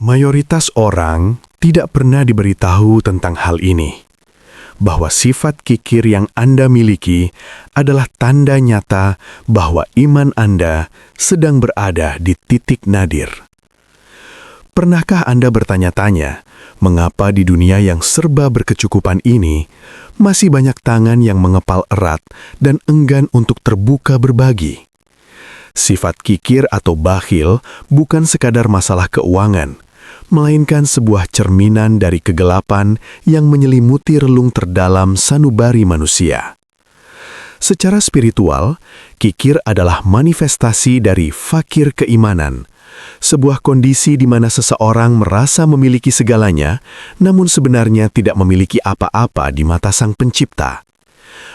Mayoritas orang tidak pernah diberitahu tentang hal ini, bahwa sifat kikir yang Anda miliki adalah tanda nyata bahwa iman Anda sedang berada di titik nadir. Pernahkah Anda bertanya-tanya, mengapa di dunia yang serba berkecukupan ini, masih banyak tangan yang mengepal erat dan enggan untuk terbuka berbagi? Sifat kikir atau bakhil bukan sekadar masalah keuangan, melainkan sebuah cerminan dari kegelapan yang menyelimuti relung terdalam sanubari manusia. Secara spiritual, kikir adalah manifestasi dari fakir keimanan, sebuah kondisi di mana seseorang merasa memiliki segalanya, namun sebenarnya tidak memiliki apa-apa di mata Sang Pencipta.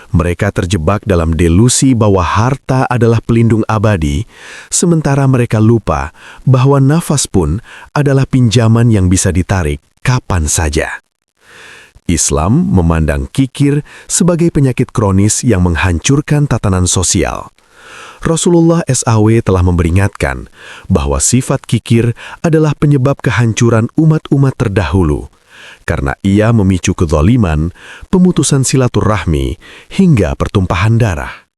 Mereka terjebak dalam delusi bahwa harta adalah pelindung abadi, sementara mereka lupa bahwa nafas pun adalah pinjaman yang bisa ditarik kapan saja. Islam memandang kikir sebagai penyakit kronis yang menghancurkan tatanan sosial. Rasulullah SAW telah memperingatkan bahwa sifat kikir adalah penyebab kehancuran umat-umat terdahulu, karena ia memicu kezaliman, pemutusan silaturahmi, hingga pertumpahan darah.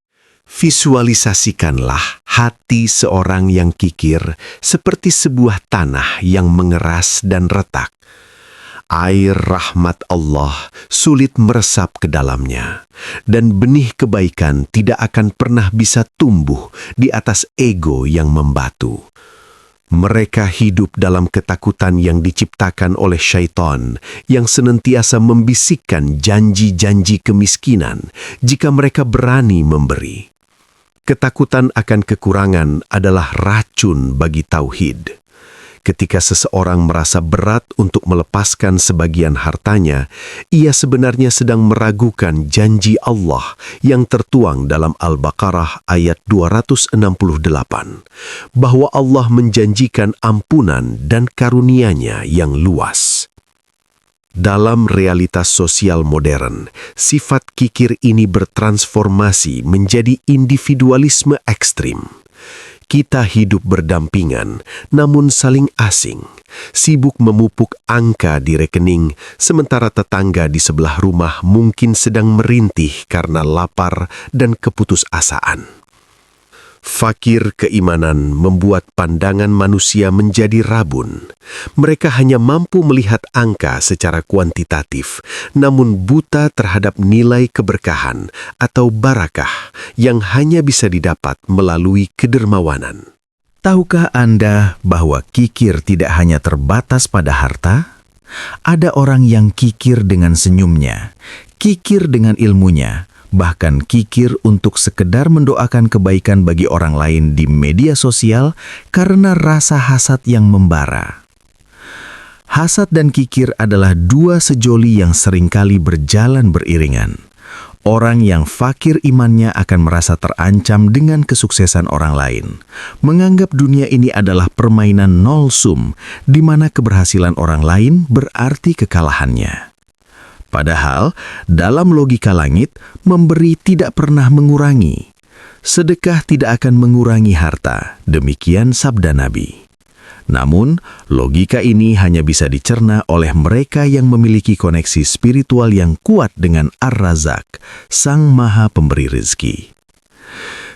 Visualisasikanlah hati seorang yang kikir seperti sebuah tanah yang mengeras dan retak. Air rahmat Allah sulit meresap ke dalamnya, dan benih kebaikan tidak akan pernah bisa tumbuh di atas ego yang membatu. Mereka hidup dalam ketakutan yang diciptakan oleh syaitan yang senantiasa membisikkan janji-janji kemiskinan jika mereka berani memberi. Ketakutan akan kekurangan adalah racun bagi tauhid. Ketika seseorang merasa berat untuk melepaskan sebagian hartanya, ia sebenarnya sedang meragukan janji Allah yang tertuang dalam Al-Baqarah ayat 268, bahwa Allah menjanjikan ampunan dan karunia-Nya yang luas. Dalam realitas sosial modern, sifat kikir ini bertransformasi menjadi individualisme ekstrim. Kita hidup berdampingan, namun saling asing, sibuk memupuk angka di rekening, sementara tetangga di sebelah rumah mungkin sedang merintih karena lapar dan keputusasaan. Fakir keimanan membuat pandangan manusia menjadi rabun. Mereka hanya mampu melihat angka secara kuantitatif, namun buta terhadap nilai keberkahan atau barakah yang hanya bisa didapat melalui kedermawanan. Tahukah Anda bahwa kikir tidak hanya terbatas pada harta? Ada orang yang kikir dengan senyumnya, kikir dengan ilmunya, bahkan kikir untuk sekedar mendoakan kebaikan bagi orang lain di media sosial karena rasa hasad yang membara. Hasad dan kikir adalah dua sejoli yang seringkali berjalan beriringan. Orang yang fakir imannya akan merasa terancam dengan kesuksesan orang lain, menganggap dunia ini adalah permainan nol sum, di mana keberhasilan orang lain berarti kekalahannya. Padahal, dalam logika langit, memberi tidak pernah mengurangi. Sedekah tidak akan mengurangi harta, demikian sabda Nabi. Namun, logika ini hanya bisa dicerna oleh mereka yang memiliki koneksi spiritual yang kuat dengan Ar-Razak, Sang Maha Pemberi Rezeki.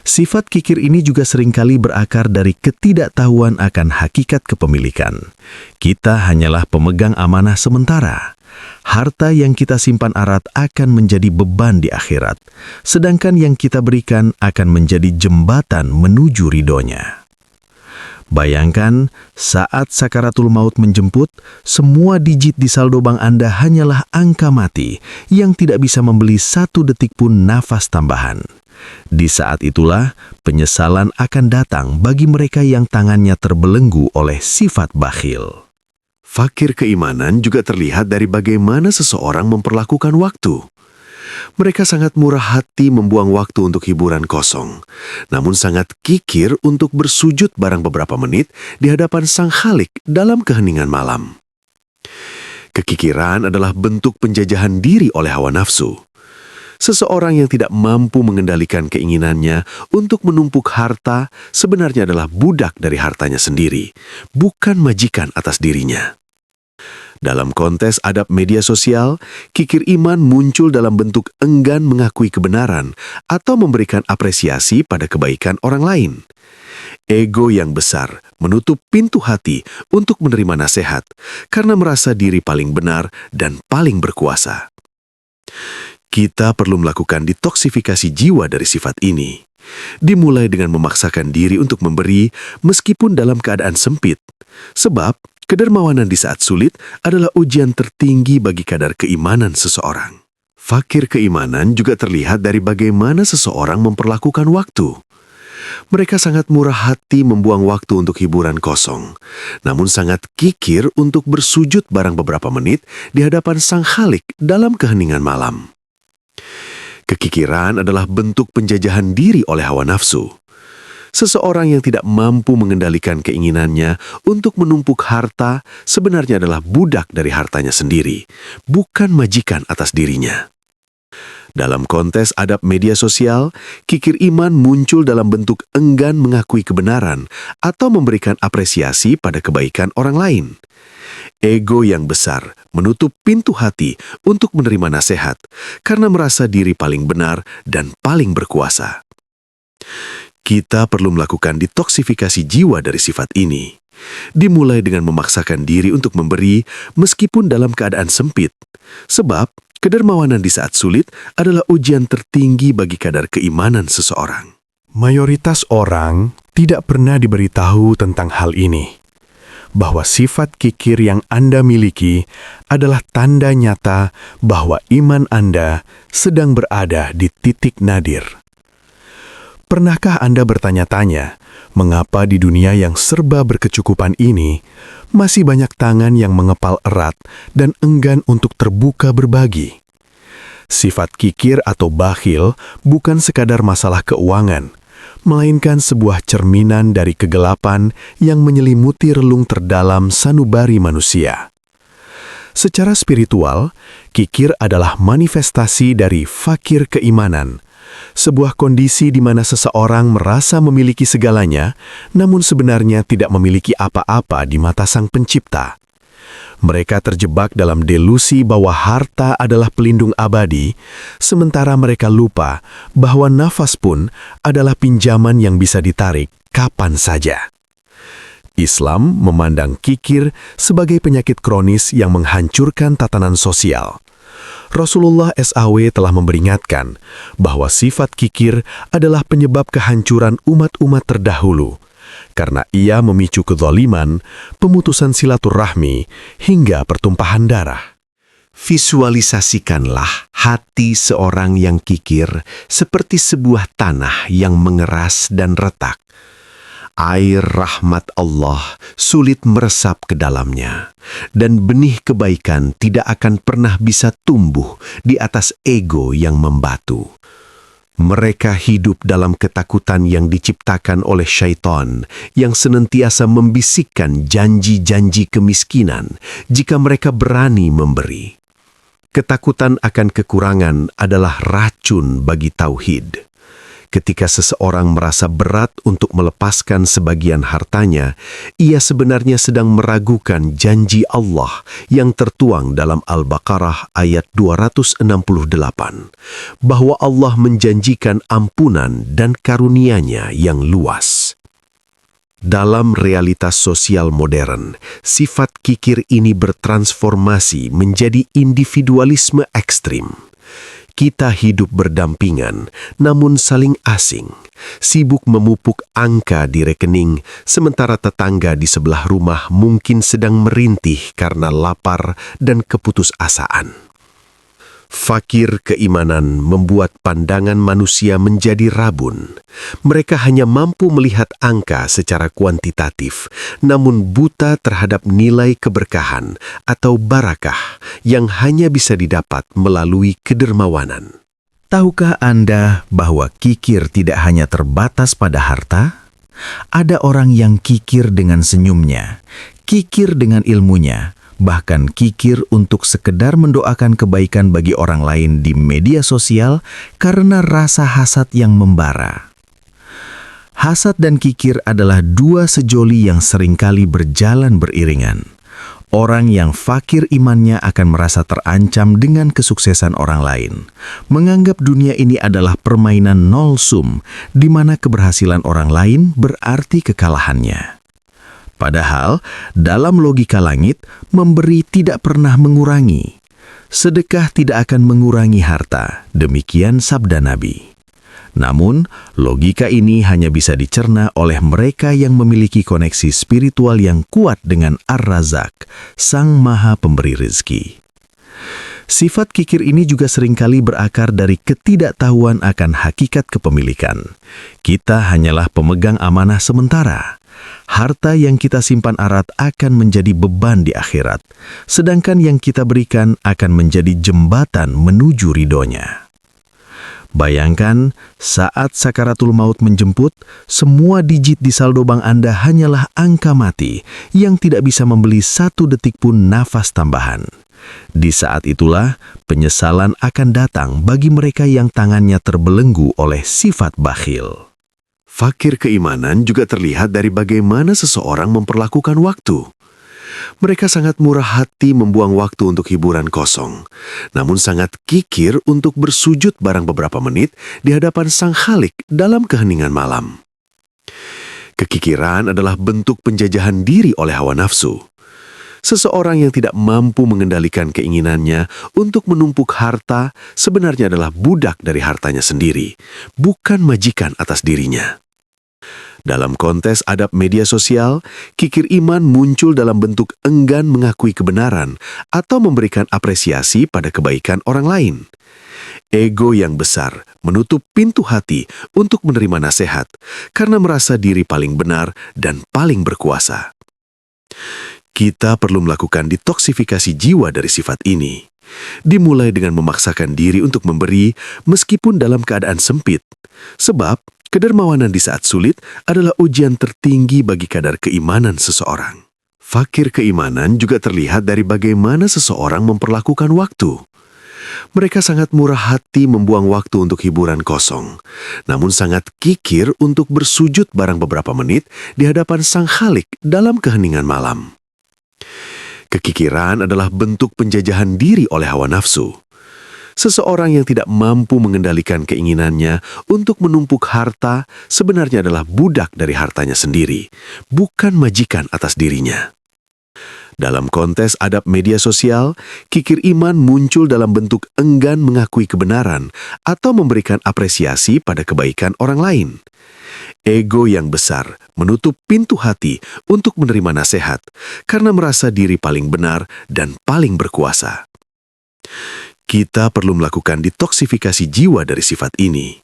Sifat kikir ini juga seringkali berakar dari ketidaktahuan akan hakikat kepemilikan. Kita hanyalah pemegang amanah sementara. Harta yang kita simpan erat akan menjadi beban di akhirat, sedangkan yang kita berikan akan menjadi jembatan menuju ridhonya. Bayangkan, saat sakaratul maut menjemput, semua digit di saldo bank Anda hanyalah angka mati yang tidak bisa membeli satu detik pun nafas tambahan. Di saat itulah, penyesalan akan datang bagi mereka yang tangannya terbelenggu oleh sifat bakhil. Fakir keimanan juga terlihat dari bagaimana seseorang memperlakukan waktu. Mereka sangat murah hati membuang waktu untuk hiburan kosong, namun sangat kikir untuk bersujud barang beberapa menit di hadapan Sang Khalik dalam keheningan malam. Kekikiran adalah bentuk penjajahan diri oleh hawa nafsu. Seseorang yang tidak mampu mengendalikan keinginannya untuk menumpuk harta sebenarnya adalah budak dari hartanya sendiri, bukan majikan atas dirinya. Dalam konteks adab media sosial, kikir iman muncul dalam bentuk enggan mengakui kebenaran atau memberikan apresiasi pada kebaikan orang lain. Ego yang besar menutup pintu hati untuk menerima nasihat karena merasa diri paling benar dan paling berkuasa. Kita perlu melakukan detoksifikasi jiwa dari sifat ini. Dimulai dengan memaksakan diri untuk memberi meskipun dalam keadaan sempit. Sebab, kedermawanan di saat sulit adalah ujian tertinggi bagi kadar keimanan seseorang. Fakir keimanan juga terlihat dari bagaimana seseorang memperlakukan waktu. Mereka sangat murah hati membuang waktu untuk hiburan kosong, namun sangat kikir untuk bersujud barang beberapa menit di hadapan Sang Khalik dalam keheningan malam. Kekikiran adalah bentuk penjajahan diri oleh hawa nafsu. Seseorang yang tidak mampu mengendalikan keinginannya untuk menumpuk harta sebenarnya adalah budak dari hartanya sendiri, bukan majikan atas dirinya. Dalam konteks adab media sosial, kikir iman muncul dalam bentuk enggan mengakui kebenaran atau memberikan apresiasi pada kebaikan orang lain. Ego yang besar menutup pintu hati untuk menerima nasihat karena merasa diri paling benar dan paling berkuasa. Kita perlu melakukan detoksifikasi jiwa dari sifat ini. Dimulai dengan memaksakan diri untuk memberi meskipun dalam keadaan sempit. Sebab, kedermawanan di saat sulit adalah ujian tertinggi bagi kadar keimanan seseorang. Mayoritas orang tidak pernah diberitahu tentang hal ini, bahwa sifat kikir yang Anda miliki adalah tanda nyata bahwa iman Anda sedang berada di titik nadir. Pernahkah Anda bertanya-tanya, mengapa di dunia yang serba berkecukupan ini, masih banyak tangan yang mengepal erat dan enggan untuk terbuka berbagi? Sifat kikir atau bakhil bukan sekadar masalah keuangan, melainkan sebuah cerminan dari kegelapan yang menyelimuti relung terdalam sanubari manusia. Secara spiritual, kikir adalah manifestasi dari fakir keimanan, sebuah kondisi di mana seseorang merasa memiliki segalanya, namun sebenarnya tidak memiliki apa-apa di mata Sang Pencipta. Mereka terjebak dalam delusi bahwa harta adalah pelindung abadi, sementara mereka lupa bahwa nafas pun adalah pinjaman yang bisa ditarik kapan saja. Islam memandang kikir sebagai penyakit kronis yang menghancurkan tatanan sosial. Rasulullah SAW telah memperingatkan bahwa sifat kikir adalah penyebab kehancuran umat-umat terdahulu, karena ia memicu kezaliman, pemutusan silaturahmi, hingga pertumpahan darah. Visualisasikanlah hati seorang yang kikir seperti sebuah tanah yang mengeras dan retak. Air rahmat Allah sulit meresap ke dalamnya, dan benih kebaikan tidak akan pernah bisa tumbuh di atas ego yang membatu. Mereka hidup dalam ketakutan yang diciptakan oleh syaitan yang senantiasa membisikkan janji-janji kemiskinan jika mereka berani memberi. Ketakutan akan kekurangan adalah racun bagi tauhid. Ketika seseorang merasa berat untuk melepaskan sebagian hartanya, ia sebenarnya sedang meragukan janji Allah yang tertuang dalam Al-Baqarah ayat 268, bahwa Allah menjanjikan ampunan dan karunia-Nya yang luas. Dalam realitas sosial modern, sifat kikir ini bertransformasi menjadi individualisme ekstrim. Kita hidup berdampingan, namun saling asing, sibuk memupuk angka di rekening, sementara tetangga di sebelah rumah mungkin sedang merintih karena lapar dan keputusasaan. Fakir keimanan membuat pandangan manusia menjadi rabun. Mereka hanya mampu melihat angka secara kuantitatif, namun buta terhadap nilai keberkahan atau barakah yang hanya bisa didapat melalui kedermawanan. Tahukah Anda bahwa kikir tidak hanya terbatas pada harta? Ada orang yang kikir dengan senyumnya, kikir dengan ilmunya, bahkan kikir untuk sekedar mendoakan kebaikan bagi orang lain di media sosial karena rasa hasad yang membara. Hasad dan kikir adalah dua sejoli yang seringkali berjalan beriringan. Orang yang fakir imannya akan merasa terancam dengan kesuksesan orang lain, menganggap dunia ini adalah permainan nol sum, di mana keberhasilan orang lain berarti kekalahannya. Padahal, dalam logika langit, memberi tidak pernah mengurangi. Sedekah tidak akan mengurangi harta, demikian sabda Nabi. Namun, logika ini hanya bisa dicerna oleh mereka yang memiliki koneksi spiritual yang kuat dengan Ar-Razak, Sang Maha Pemberi Rezeki. Sifat kikir ini juga seringkali berakar dari ketidaktahuan akan hakikat kepemilikan. Kita hanyalah pemegang amanah sementara. Harta yang kita simpan erat akan menjadi beban di akhirat, sedangkan yang kita berikan akan menjadi jembatan menuju ridhonya. Bayangkan, saat sakaratul maut menjemput, semua digit di saldo bank Anda hanyalah angka mati yang tidak bisa membeli 1 detik pun nafas tambahan. Di saat itulah, penyesalan akan datang bagi mereka yang tangannya terbelenggu oleh sifat bakhil. Fakir keimanan juga terlihat dari bagaimana seseorang memperlakukan waktu. Mereka sangat murah hati membuang waktu untuk hiburan kosong, namun sangat kikir untuk bersujud barang beberapa menit di hadapan Sang Khalik dalam keheningan malam. Kekikiran adalah bentuk penjajahan diri oleh hawa nafsu. Seseorang yang tidak mampu mengendalikan keinginannya untuk menumpuk harta sebenarnya adalah budak dari hartanya sendiri, bukan majikan atas dirinya. Dalam kontes adab media sosial, kikir iman muncul dalam bentuk enggan mengakui kebenaran atau memberikan apresiasi pada kebaikan orang lain. Ego yang besar menutup pintu hati untuk menerima nasihat karena merasa diri paling benar dan paling berkuasa. Kita perlu melakukan detoksifikasi jiwa dari sifat ini. Dimulai dengan memaksakan diri untuk memberi meskipun dalam keadaan sempit. Sebab, kedermawanan di saat sulit adalah ujian tertinggi bagi kadar keimanan seseorang. Fakir keimanan juga terlihat dari bagaimana seseorang memperlakukan waktu. Mereka sangat murah hati membuang waktu untuk hiburan kosong, namun sangat kikir untuk bersujud barang beberapa menit di hadapan Sang Khalik dalam keheningan malam. Kekikiran adalah bentuk penjajahan diri oleh hawa nafsu. Seseorang yang tidak mampu mengendalikan keinginannya untuk menumpuk harta sebenarnya adalah budak dari hartanya sendiri, bukan majikan atas dirinya. Dalam kontes adab media sosial, kikir iman muncul dalam bentuk enggan mengakui kebenaran atau memberikan apresiasi pada kebaikan orang lain. Ego yang besar menutup pintu hati untuk menerima nasihat karena merasa diri paling benar dan paling berkuasa. Kita perlu melakukan detoksifikasi jiwa dari sifat ini.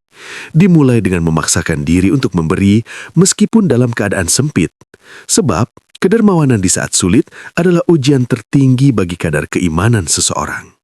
Dimulai dengan memaksakan diri untuk memberi meskipun dalam keadaan sempit. Sebab, kedermawanan di saat sulit adalah ujian tertinggi bagi kadar keimanan seseorang.